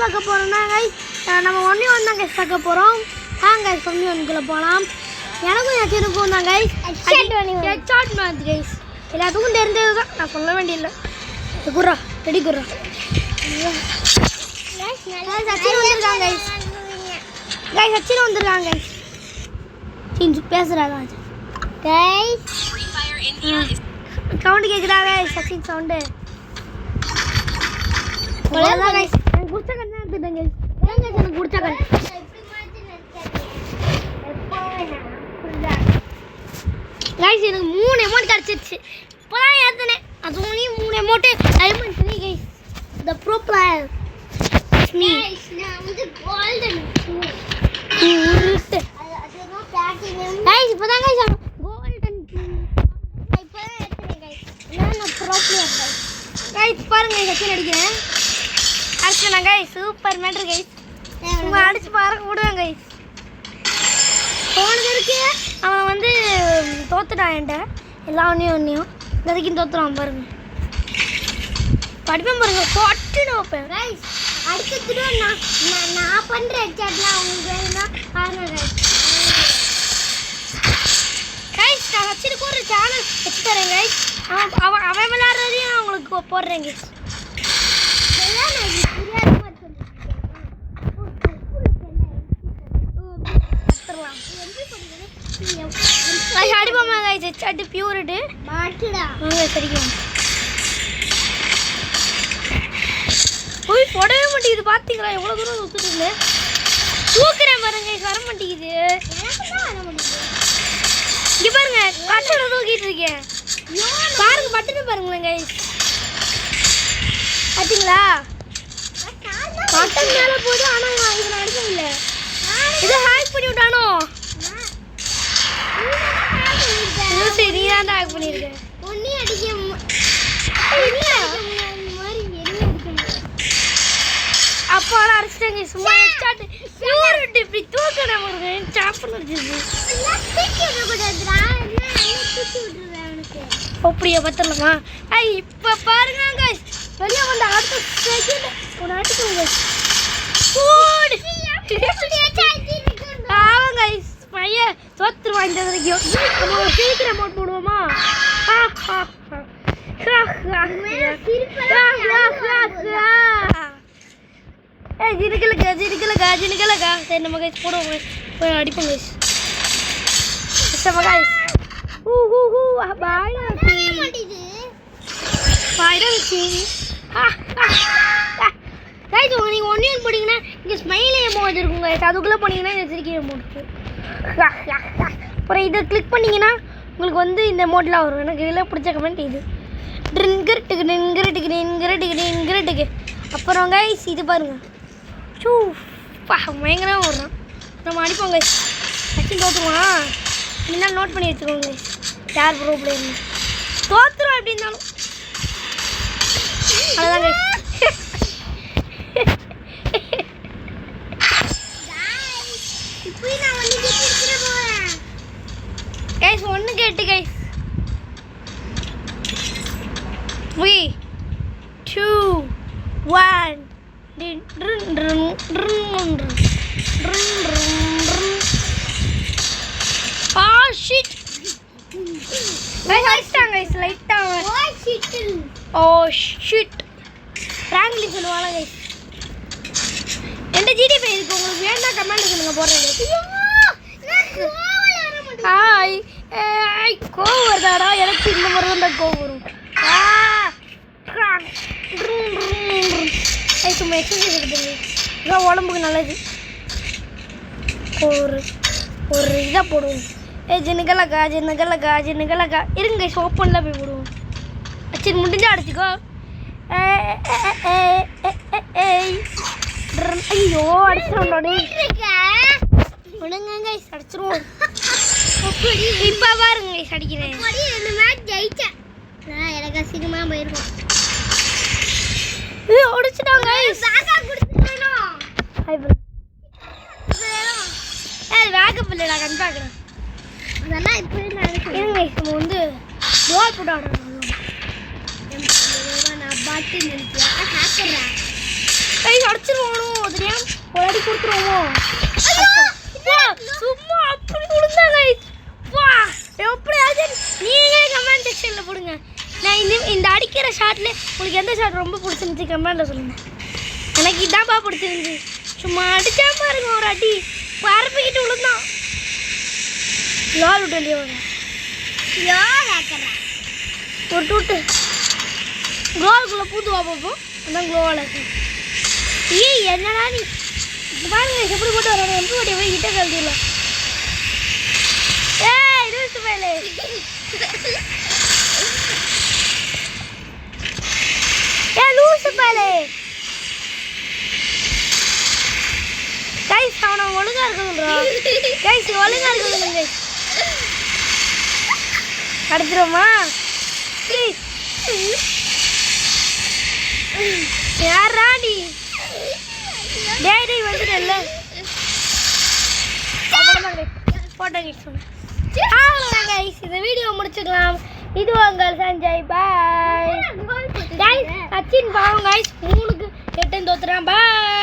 பார்க்க போகிறோம்னா கைஸ் நம்ம 1v1 தான் கைஸ் பார்க்க போகிறோம். கைஸ் 1v1குள்ளே போகலாம். எனக்கும் யச்சினுக்கும் தான் கைஸ் ஹெட்ஷாட் மேட்ச் கைஸ். எல்லாத்துக்கும் தெரிஞ்சது தான், நான் சொல்ல வேண்டியதில்லை. குர்ரா ரெடி குர்ரா. சச்சின் வந்துருக்காங்க கைஸ். சச்சின் வந்துருக்காங்க கைஸ். பேசுகிறாங்க கைஸ். சவுண்டு கேட்குதா கைஸ்? Sachin sound guys. எனக்கு குடிச்ச கண் தான் எடுத்துட்டேன் கைஸ். ஏன் கைஸ் எனக்கு குடிச்ச கண்? கைஸ் எனக்கு 3 அமௌண்ட் கிடச்சிருச்சு. இப்போதான் ஏற்றினேன். அது 3 அமௌண்ட்டு டைமண்ட் சொல்லி கைஸ். த ப்ரோ பிளேயர் மீ. நான் வந்து கோல்டன் கைஸ். இப்போதான் கைஸ் கோல்டன் இப்போதான் ஏற்றினேன் கைஸ். நான் ப்ரோ பிளேயர் கைஸ். கைஸ் பாருங்க சச்சின் அடிக்கிறேன். அடிச்சுனா கைஸ். Super matter guys. சும்மா அடிச்சு பாருங்க விடுவேன் கைஸ். போனது இருக்கு அவன் வந்து தோத்துட்டான் என்கிட்ட. எல்லா ஒன்றையும் வரைக்கும் தோத்துறான் பாருங்க. படிப்பேன் பாருங்க. பட்டுன்னு வைப்பேன் கைஸ். அடுத்தது நான் பண்ணுற ஹெட்ஷாட்லாம் அவங்களுக்கு வேணும்னா பாருங்க கைஸ். கைஸ் நான் வச்சுருக்கு ஒரு சேனல் வச்சு தரேன் கைஸ். அவன் விளையாடுறதையும் அவங்களுக்கு போடுறேன் கைஸ். அடிப்போமா கைஸ். Headshot purity மாட்டுடா சரிக்கும். போய் போடவே மாட்டேங்குது. பார்த்தீங்களா எவ்வளோ தூரம் ஊற்றுட்டு தூக்குறேன் பாருங்க. வர மாட்டேங்குது. இங்கே பாருங்க பட்டனை தூக்கிட்டு இருக்கேன் பாருங்க. பட்டனை பாருங்களேன் கைஸ். பார்த்தீங்களா பட்டன் மேலே போகுது. ஆனால் இதில் அடிக்க முடியல. இது ஹேக் பண்ணி விட்டானோ? சரி நீ தான் ஹேக் பண்ணியிருக்கேன். ஒன்றையும் அடிக்க அப்போ அடிச்சிட்டாங்க. சும்மா ஹெட்ஷாட் பியூரிட்டி இப்படி தூக்கணும் பாருங்க. சாப்பிட அடிச்சிருக்கு. அப்படியே பத்திரலாமா? இப்போ பாருங்க கைஸ். வெளியே வந்து அடுத்த செகண்ட் ஒரு அடிச்சுங்க ஆமாம் கைஸ். பையன் தோத்துருவான் இந்த வரைக்கும். நம்ம ஒரு சீக்கிரம் அமௌண்ட் போடுவோமா? ஜினுக்கலக்கா சரி நம்ம கைஸ் போடுவோம். போய் அடிப்போம் கைஸ். நம்ம கைஸ் கைஸ் நீங்கள் 1v1 போட்டிங்கன்னா இங்கே ஸ்மைலே அமௌண்ட் இருக்கும் கைஸ். அதுக்குள்ளே போனீங்கன்னா இந்த சிரிக்கிற அமௌண்ட் இருக்கும். அப்புறம் இதை கிளிக் பண்ணிங்கன்னா உங்களுக்கு வந்து இந்த அமௌண்ட்லாம் வரும். எனக்கு இதில் பிடிச்ச கமெண்ட் இது. ட்ரின்கிறட்டுக்கு. அப்புறம் கைஸ் இது பாருங்கள். பயங்கரமாக வரும். நம்ம அடிப்போம் கைஸ். சச்சின் தோற்றுருவான். முன்னாடி நோட் பண்ணி வச்சுக்கோங்க கைஸ். யார் ப்ரோ பிளேயர்னு தோற்றுருவோம் எப்படி இருந்தாலும். அவ்வளோதான் கைஸ். கைஸ் 1 கேட்டு கைஸ். 3 2 1 ஷிட் கைஸ் லைட்டா ஓ ஷிட் பிராங்க்லி சொல்லுவாங்க கைஸ். எந்த ஜிடிபி இருக்கு உங்களுக்கு வேணா கமெண்ட் பண்ணுங்க போடுறேன். ஹாய் கோவம் வருதாடா? எனக்கு இந்த முறை தான் கோவம் வரும். சும்மா எக்ஸசைஸ் எடுத்துங்க. இதான் உடம்புக்கு நல்லது. ஒரு இதாக போடுவோம். ஜினுக்கலக்கா இருங்க கைஸ். ஓப்பனில் போய் போடுவோம். சரி முடிஞ்சா அடிச்சுக்கோ. ஐயோ அடிச்சிடோட விடுங்க கைஸ். அடிச்சிருவோம். இப்போ பாருங்க கைஸ் அடிக்கிறேன். இந்த மேட்ச் ஜெயிச்சேன். எனக்கு அசிங்கமாக போயிருக்கோம். ஒடிச்சிட்டாங்க கைஸ். வேக்கப் இல்லை நான் கண் பார்க்குறேன். அதெல்லாம் இப்போ இருங்க நம்ம வந்து கோல் போட்டு ஆடுறோம். நான் பாட்டு நினைக்கிறேன். ஹேக்கர்ரா கைஸ் அடிச்சிருவோம் தெரியாம ஒரு அடி கொடுத்துருவோமோ சும்மா அப்படி கொடுத்தா கைஸ் வா எப்படியாவது நீங்களே கமெண்ட் செக்ஷனில் போடுங்க. நான் இந்த அடிக்கிற ஷாட்ல உங்களுக்கு எந்த ஷாட் ரொம்ப பிடிச்சிருந்துச்சு கமெண்ட்டில் சொல்லுங்கள். எனக்கு இதான்ப்பா பிடிச்சிருந்துச்சு. சும்மா அடிச்சா பாருங்க ஒரு அடி பரப்பிக்கிட்டு விழுந்தான். லால் விட்டு வெளியே வாங்க ஒரு டூட்டு க்ளோவுக்குள்ளே பூத்து வா பார்ப்போம். அதான் க்ளோவால் ஏய் என்னடா நீ பாருங்க எப்படி போட்டு வர எப்படி ஓட்டி போய் கிட்ட கழட்டிடலாம். ஏய் லூசு பயலே லூசு பயலே கைஸ் அவனை ஒழுங்கா இருக்குதுன்றா கைஸ் ஒழுங்கா இருக்குதுங்க கைஸ் அடிச்சிருவோமா யாரா நீ டேய் டேய் வந்துட்டல்ல போட்டோ கிளிக் பண்ணு. அவ்வளோதான் கைஸ் இந்த வீடியோ முடிச்சுக்கலாம். இது உங்கள் சஞ்சய் பாய் கைஸ். சச்சின் பாவம் கைஸ் 3-8 தோத்துறான் பாய்.